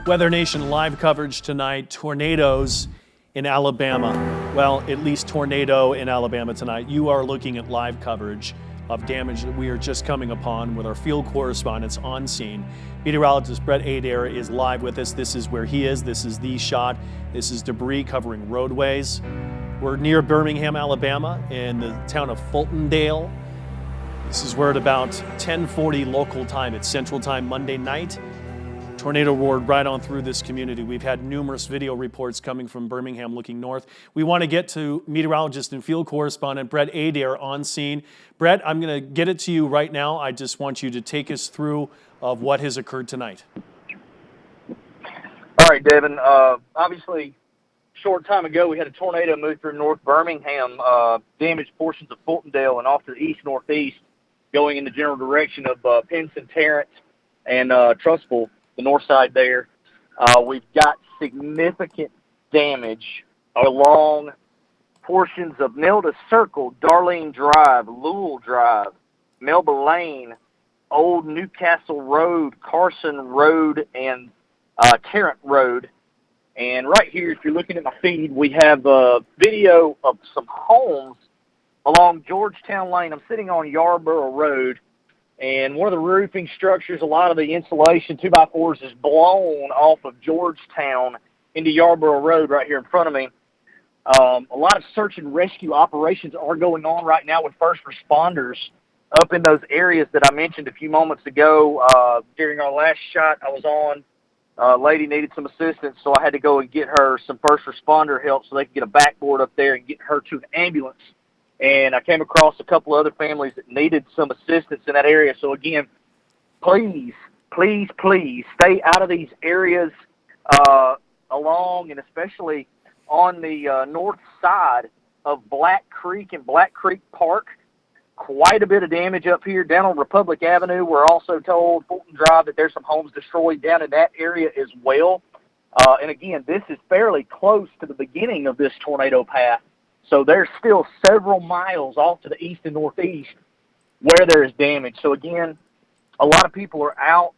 Weather Nation live coverage tonight. Tornadoes in Alabama. Well, at least tornado in Alabama tonight. You are looking at live coverage of damage that we are just coming upon with our field correspondents on scene. Meteorologist Brett Adair is live with us. This is where he is. This is the shot. This is debris covering roadways. We're near Birmingham, Alabama, in the town of Fultondale. This is where at about 10:40 local time, it's Central Time, Monday night, tornado roared right on through this community. We've had numerous video reports coming from Birmingham looking north. We want to get to meteorologist and field correspondent Brett Adair on scene. Brett, I'm going to get it to you right now. I just want you to take us through of what has occurred tonight. All right, Devin. Obviously, short time ago, we had a tornado move through North Birmingham, damaged portions of Fultondale and off to the east-northeast, going in the general direction of Pinson, Tarrant, and Trustful, the north side there. We've got significant damage along portions of Nelda Circle, Darlene Drive, Lowell Drive, Melba Lane, Old Newcastle Road, Carson Road, and Tarrant Road. And right here, if you're looking at my feed, we have a video of some homes along Georgetown Lane. I'm sitting on Yarborough Road, and one of the roofing structures, a lot of the insulation, 2x4s, is blown off of Georgetown into Yarborough Road right here in front of me. A lot of search and rescue operations are going on right now with first responders up in those areas that I mentioned a few moments ago. During our last shot I was on, a lady needed some assistance, so I had to go and get her some first responder help so they could get a backboard up there and get her to an ambulance. And I came across a couple other families that needed some assistance in that area. So again, please, please, please stay out of these areas along and especially on the north side of Black Creek and Black Creek Park. Quite a bit of damage up here down on Republic Avenue. We're also told, Fulton Drive, that there's some homes destroyed down in that area as well. And again, this is fairly close to the beginning of this tornado path. So there's still several miles off to the east and northeast where there is damage. So again, a lot of people are out.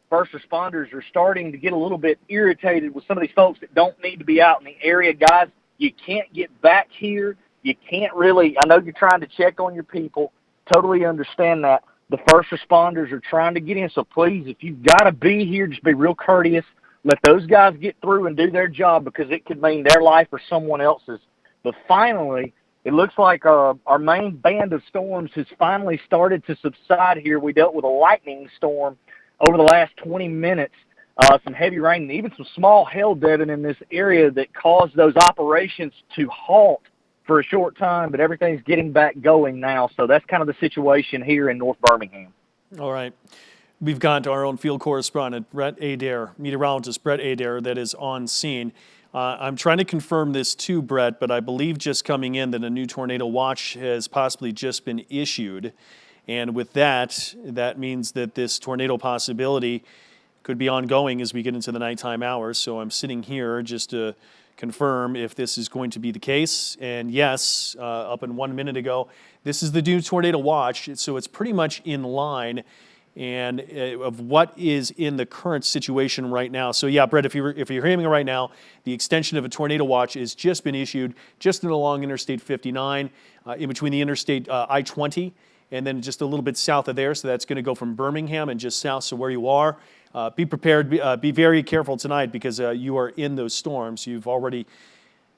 First responders are starting to get a little bit irritated with some of these folks that don't need to be out in the area. Guys, you can't get back here. You can't really, I know you're trying to check on your people. Totally understand that. The first responders are trying to get in. So please, if you've got to be here, just be real courteous. Let those guys get through and do their job because it could mean their life or someone else's. But finally, it looks like our main band of storms has finally started to subside here. We dealt with a lightning storm over the last 20 minutes, some heavy rain, and even some small hail, Devin, in this area that caused those operations to halt for a short time, but everything's getting back going now. So that's kind of the situation here in North Birmingham. All right. We've got our own field correspondent, Brett Adair, meteorologist Brett Adair, that is on scene. I'm trying to confirm this too, Brett, but I believe just coming in that a new tornado watch has possibly just been issued. And with that, that means that this tornado possibility could be ongoing as we get into the nighttime hours. So I'm sitting here just to confirm if this is going to be the case. And yes, up in 1 minute ago, this is the new tornado watch. So it's pretty much in line and of what is in the current situation right now. So yeah, Brett, if you're hearing me right now, the extension of a tornado watch has just been issued just along Interstate 59, in between the Interstate I-20, and then just a little bit south of there. So that's going to go from Birmingham and just south, so where you are. Be prepared, be very careful tonight because you are in those storms. You've already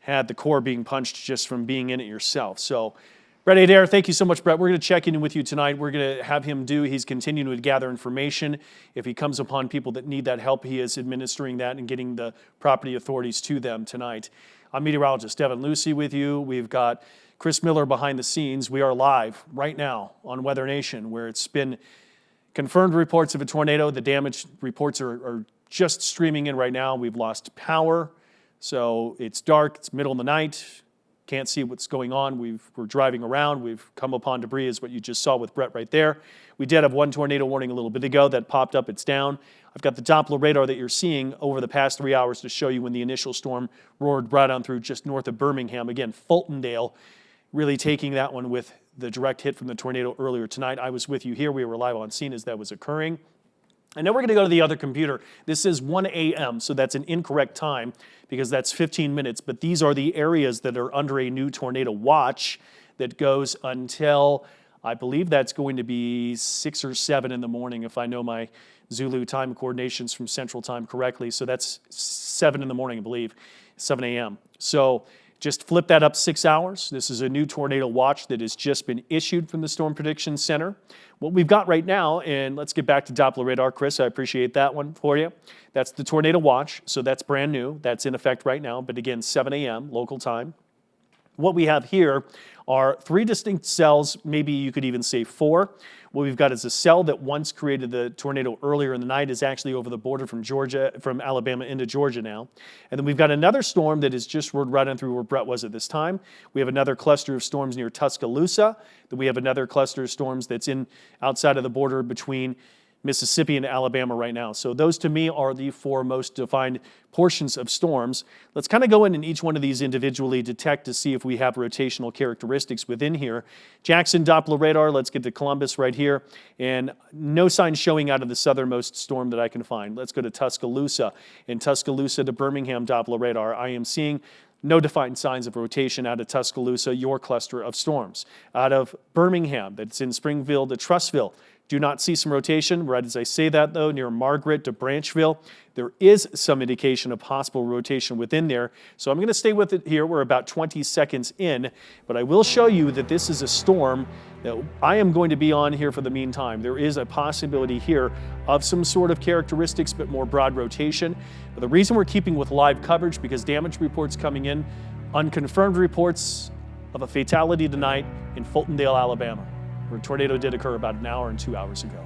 had the core being punched just from being in it yourself. So Brett Adair, thank you so much, Brett. We're going to check in with you tonight. We're going to have him he's continuing to gather information. If he comes upon people that need that help, he is administering that and getting the property authorities to them tonight. I'm meteorologist Devin Lucy with you. We've got Chris Miller behind the scenes. We are live right now on Weather Nation, where it's been confirmed reports of a tornado. The damage reports are just streaming in right now. We've lost power, so it's dark. It's middle of the night. Can't see what's going on. We're driving around. We've come upon debris, is what you just saw with Brett right there. We did have one tornado warning a little bit ago that popped up. It's down. I've got the Doppler radar that you're seeing over the past 3 hours to show you when the initial storm roared right on through just north of Birmingham. Again, Fultondale really taking that one with the direct hit from the tornado earlier tonight. I was with you here. We were live on scene as that was occurring. And now we're going to go to the other computer. This is 1 a.m., so that's an incorrect time because that's 15 minutes. But these are the areas that are under a new tornado watch that goes until, I believe that's going to be 6 or 7 in the morning if I know my Zulu time coordinations from Central Time correctly. So that's 7 in the morning, I believe, 7 a.m. So just flip that up 6 hours. This is a new tornado watch that has just been issued from the Storm Prediction Center. What we've got right now, and let's get back to Doppler radar, Chris, I appreciate that one for you. That's the tornado watch, so that's brand new. That's in effect right now, but again, 7 a.m. local time. What we have here are 3 distinct cells, maybe you could even say 4. What we've got is a cell that once created the tornado earlier in the night is actually over the border from Alabama into Georgia now. And then we've got another storm that is just right on through where Brett was at this time. We have another cluster of storms near Tuscaloosa. Then we have another cluster of storms that's outside of the border between Mississippi and Alabama right now. So those to me are the 4 most defined portions of storms. Let's kind of go in and each one of these individually detect to see if we have rotational characteristics within here. Jackson Doppler radar, let's get to Columbus right here. And no signs showing out of the southernmost storm that I can find. Let's go to Tuscaloosa. In Tuscaloosa to Birmingham Doppler radar, I am seeing no defined signs of rotation out of Tuscaloosa, your cluster of storms. Out of Birmingham, that's in Springfield to Trussville, do not see some rotation. Right as I say that, though, near Margaret to Branchville, there is some indication of possible rotation within there. So I'm going to stay with it here. We're about 20 seconds in, but I will show you that this is a storm that I am going to be on here for the meantime. There is a possibility here of some sort of characteristics, but more broad rotation. But the reason we're keeping with live coverage, because damage reports coming in, unconfirmed reports of a fatality tonight in Fultondale, Alabama, where a tornado did occur about an hour and 2 hours ago.